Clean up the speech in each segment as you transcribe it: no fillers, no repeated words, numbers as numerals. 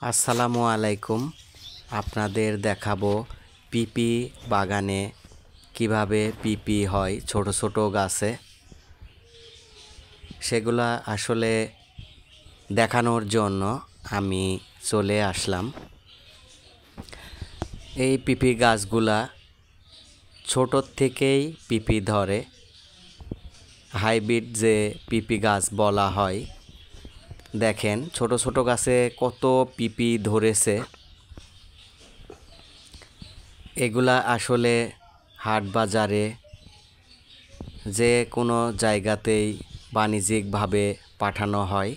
আসসালামু আলাইকুম। আপনাদের দেখাবো পিপি বাগানে কিভাবে পিপি হয় ছোট ছোট গাছে। সেগুলা আসলে দেখানোর জন্য আমি চলে আসলাম। এই পিপি গাছগুলা ছোটোর থেকেই পিপি ধরে, হাইব্রিড যে পিপি গাছ বলা হয়। দেখেন ছোট ছোট গাছে কত পিপি ধরেছে। এগুলা আসলে হাট বাজারে যে কোনো জায়গাতেই বাণিজ্যিকভাবে পাঠানো হয়।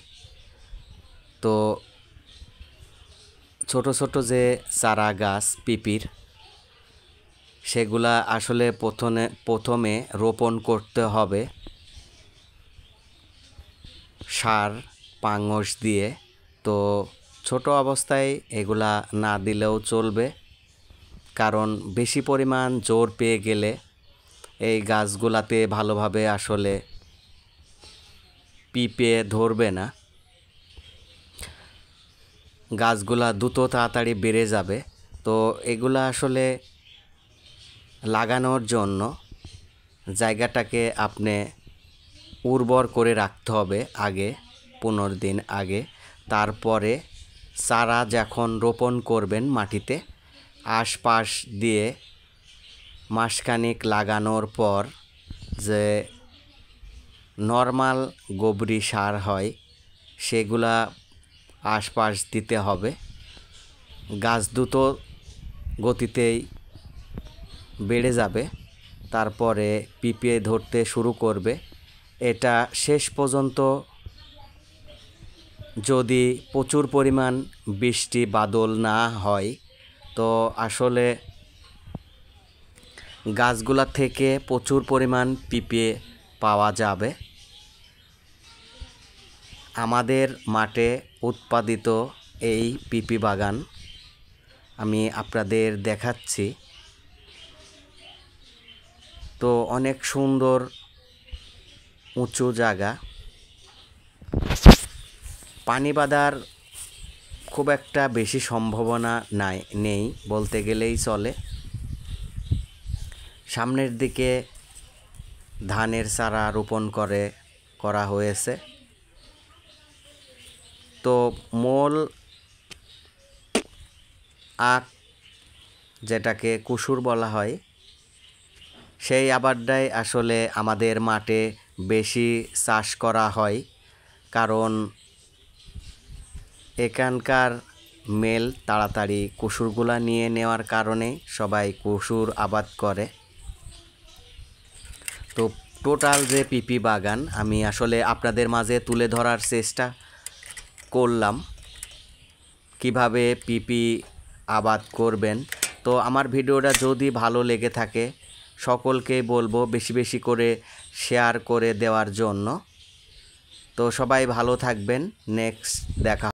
তো ছোট ছোট যে চারা গাছ পিপির, সেগুলা আসলে প্রথমে রোপণ করতে হবে সার পাঙস দিয়ে। তো ছোট অবস্থায় এগুলা না দিলেও চলবে, কারণ বেশি পরিমাণ জোর পেয়ে গেলে এই গাছগুলাতে ভালোভাবে আসলে পিপে ধরবে না। গাছগুলা দ্রুত তাড়াতাড়ি বেড়ে যাবে। তো এগুলা আসলে লাগানোর জন্য জায়গাটাকে আপনি উর্বর করে রাখতে হবে আগে, 15 দিন আগে। তারপরে চারা যখন রোপণ করবেন মাটিতে, আশপাশ দিয়ে মাসখানেক লাগানোর পর যে নর্মাল গোবরি সার হয় সেগুলা আশপাশ দিতে হবে। গাছ দ্রুত গতিতেই বেড়ে যাবে, তারপরে পিঁপড়ে ধরতে শুরু করবে। এটা শেষ পর্যন্ত যদি প্রচুর পরিমাণ বৃষ্টি বাদল না হয়, তো আসলে গাছগুলা থেকে প্রচুর পরিমাণ পিঁপড়ে পাওয়া যাবে। আমাদের মাঠে উৎপাদিত এই পিপি বাগান আমি আপনাদের দেখাচ্ছি। তো অনেক সুন্দর উঁচু জায়গা, পানি বাঁধার খুব একটা বেশি সম্ভাবনা নেই বলতে গেলেই চলে। সামনের দিকে ধানের চারা রোপণ করা হয়েছে। তো মূল আখ, যেটাকে কুসুর বলা হয়, সেই আবারটাই আসলে আমাদের মাঠে বেশি চাষ করা হয়, কারণ এখানকার মেল তাড়াতাড়ি কুসুরগুলা নিয়ে নেওয়ার কারণে সবাই কুসুর আবাদ করে। তো টোটাল যে পিপি বাগান আমি আসলে আপনাদের মাঝে তুলে ধরার চেষ্টা করলাম, কিভাবে পিপি আবাদ করবেন। তো আমার ভিডিওটা যদি ভালো লেগে থাকে সকলকেই বলবো বেশি বেশি করে শেয়ার করে দেওয়ার জন্য। তো সবাই ভালো থাকবেন, নেক্সট দেখা।